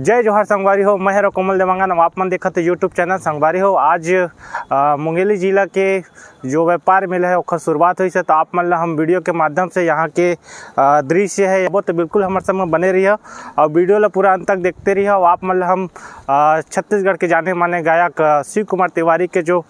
जय जोहार संगवारी हो। मैं हेरो कोमल देवांगन, आप मन देखते यूट्यूब चैनल संगवारी हो। आज मुंगेली जिला के जो व्यापार मेला है ओखर शुरुआत हुई है, तो आप मन ला हम वीडियो के माध्यम से यहाँ के दृश्य है वो तो बिल्कुल हमारे संग बने रही है और वीडियो ला पूरा अंत तक देखते रही है। आप मन ला हम छत्तीसगढ़ के जाने माने गायक शिव कुमार तिवारी के जो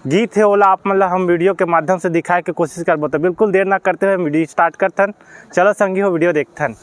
गीत है ओला आप मतलब हम वीडियो के माध्यम से दिखाए के कोशिश करबो। तो बिल्कुल देर ना करते हुए वीडियो स्टार्ट करथन। चलो संगी हो वीडियो देखथन।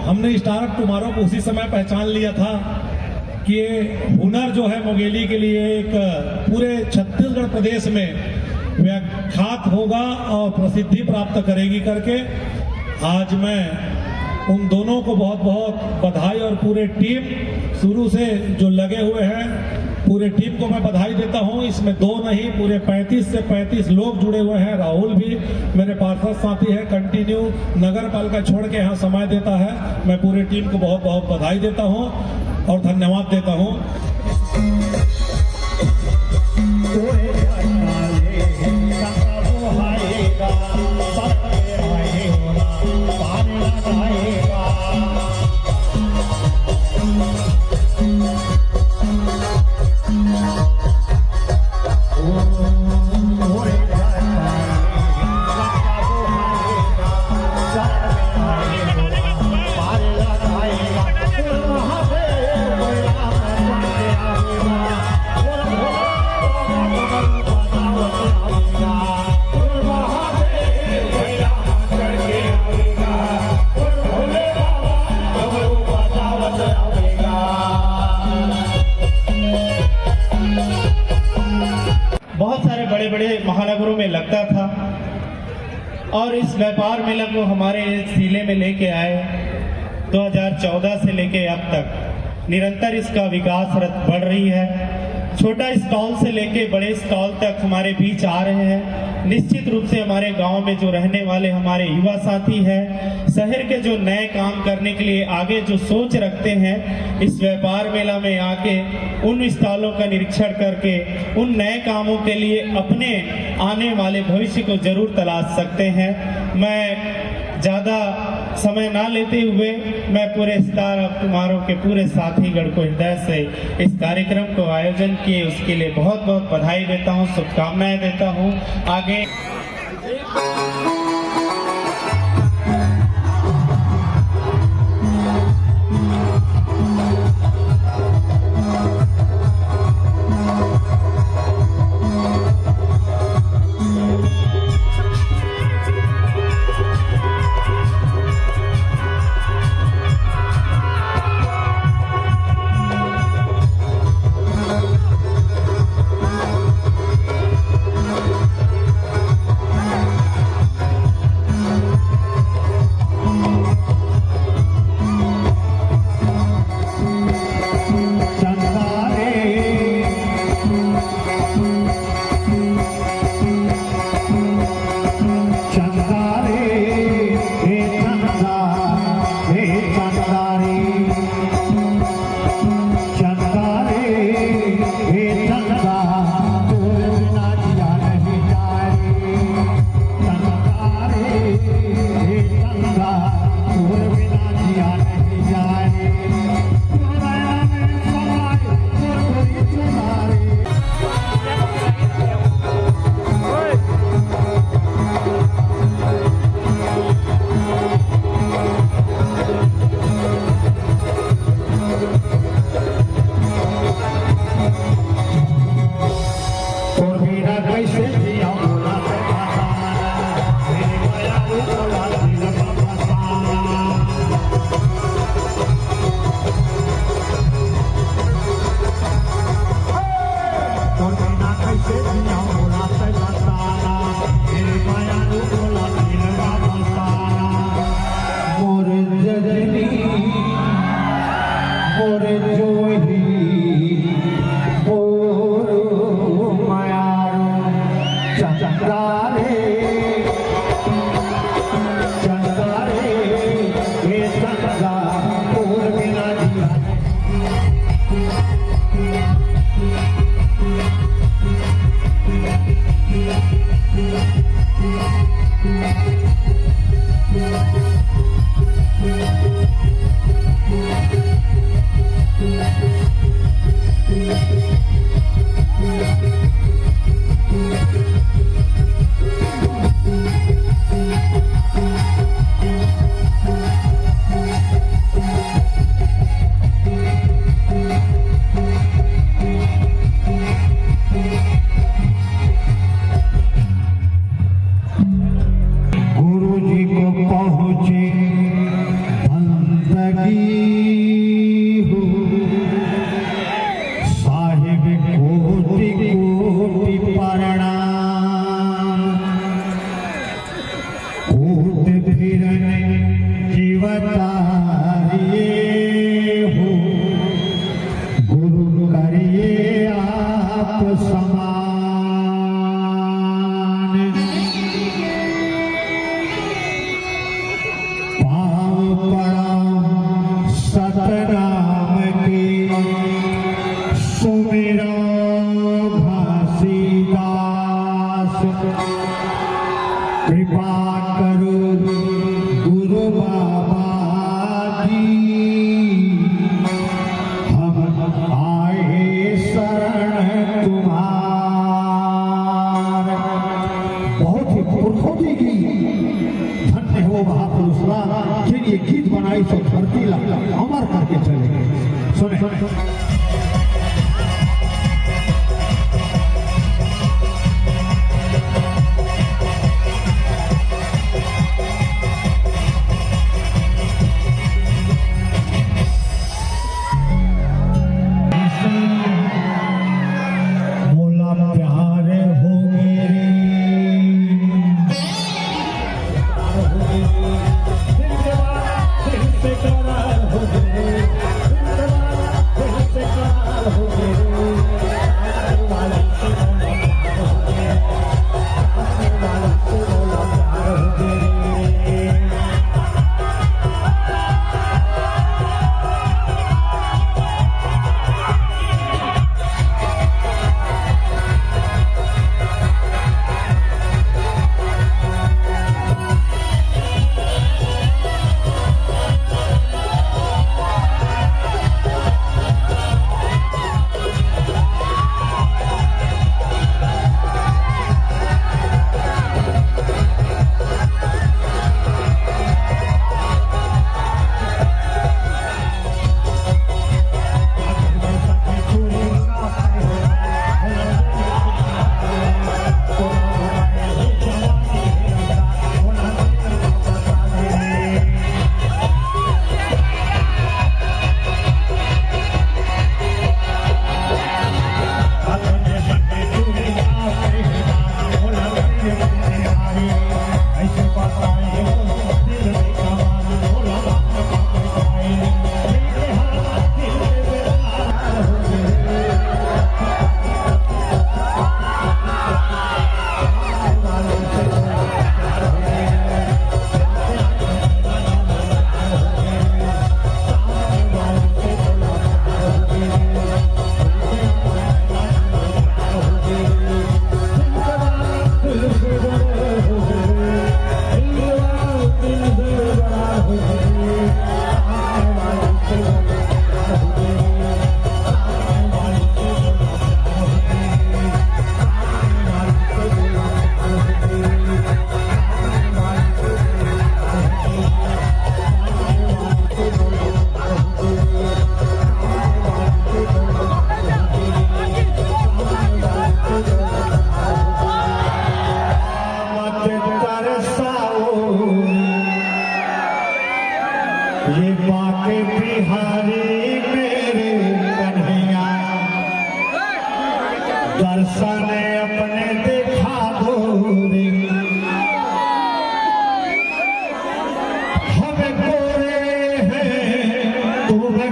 हमने स्टार्ट टुमारो को उसी समय पहचान लिया था कि ये हुनर जो है मुंगेली के लिए एक पूरे छत्तीसगढ़ प्रदेश में व्याख्यात होगा और प्रसिद्धि प्राप्त करेगी करके। आज मैं उन दोनों को बहुत बहुत बधाई और पूरे टीम शुरू से जो लगे हुए हैं पूरे टीम को मैं बधाई देता हूं। इसमें दो नहीं पूरे 35 से 35 लोग जुड़े हुए हैं। राहुल भी मेरे पार्षद साथी है, कंटिन्यू नगर पालिका छोड़ के यहाँ समय देता है। मैं पूरे टीम को बहुत बहुत बधाई देता हूं और धन्यवाद देता हूं। बहुत सारे बड़े बड़े महानगरों में लगता था और इस व्यापार मेला को हमारे जिले में लेके आए। 2014 से लेके अब तक निरंतर इसका विकास रथ बढ़ रही है। छोटा स्टॉल से लेके बड़े स्टॉल तक हमारे बीच आ रहे हैं। निश्चित रूप से हमारे गांव में जो रहने वाले हमारे युवा साथी हैं, शहर के जो नए काम करने के लिए आगे जो सोच रखते हैं, इस व्यापार मेला में आके उन स्टॉलों का निरीक्षण करके उन नए कामों के लिए अपने आने वाले भविष्य को जरूर तलाश सकते हैं। मैं ज़्यादा समय ना लेते हुए मैं पूरे स्टार ऑफ टुमारो के पूरे साथीगण को हृदय से इस कार्यक्रम को आयोजन किए उसके लिए बहुत बहुत बधाई देता हूँ, शुभकामनाएं देता हूँ। आगे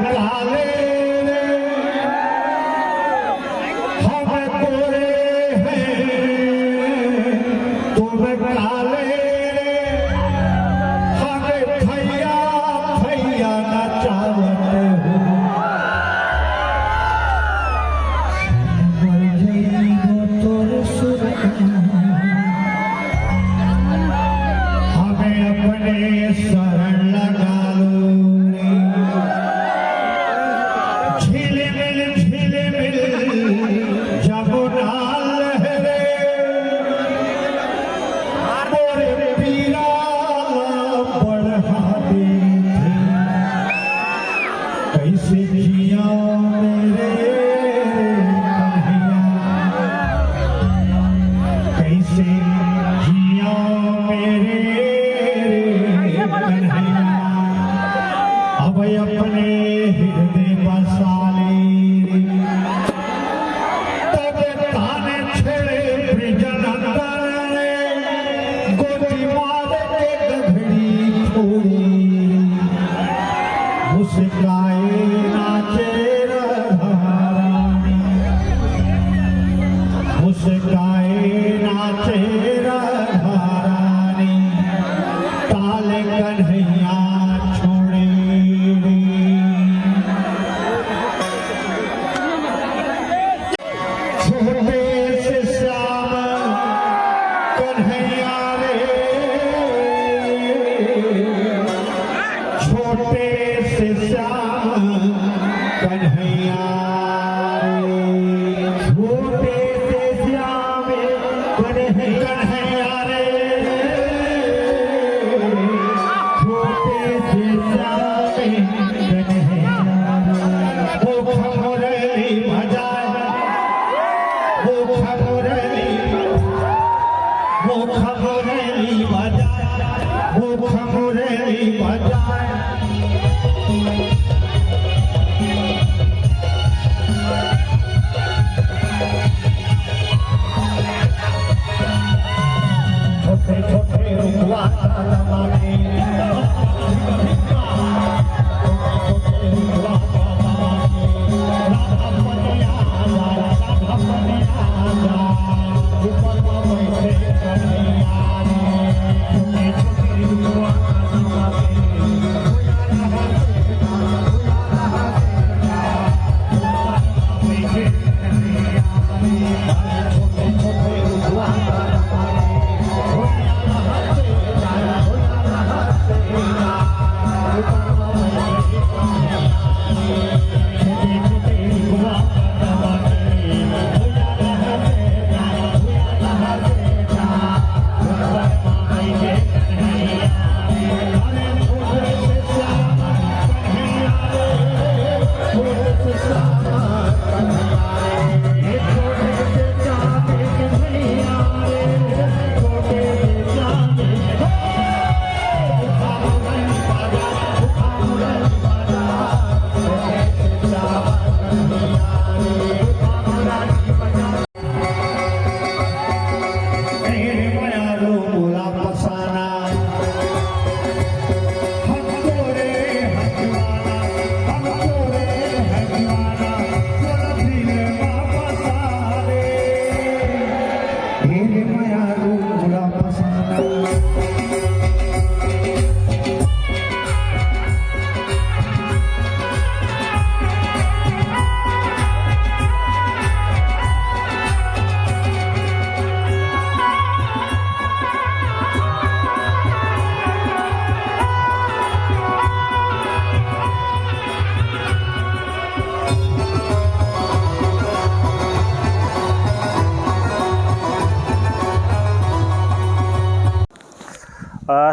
काले झिलमिल जमुना लहरे मोरे पीरा बढ़ा दे कैसे जिया मेरे कन्हैया कैसे जिया मेरे कन्हैया अब अपने हृदय बसाले तब ताने छेड़े ब्रिजनंदन ने गोदी मार के गधड़ी छोड़ी मुस्काए नाचे राधारानी मुस्काए नाचे राधारानी ताल कन्हैया छोड़े छोटे से श्याम कन्हैया रे छोटे से श्याम कन्हैया रे छोटे से श्याम कन्हैया रे छोटे से श्याम कन्हैया वो खमुरली बजाए वो खमुरली बजाए वो खमुरली बजाए छोटे छोटे रुकवा लमाने छोटे रुकवा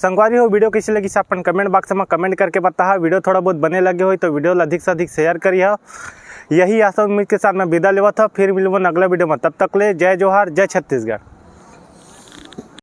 संगवारी हो वीडियो कैसी लगी अपन कमेंट बॉक्स में कमेंट करके बता। वीडियो थोड़ा बहुत बने लगे हो तो वीडियो अधिक से अधिक शेयर करिए। यही आशा उम्मीद के साथ मैं विदा लेवा था। फिर मिलूंगा अगला वीडियो में, तब तक ले जय जोहार, जय छत्तीसगढ़।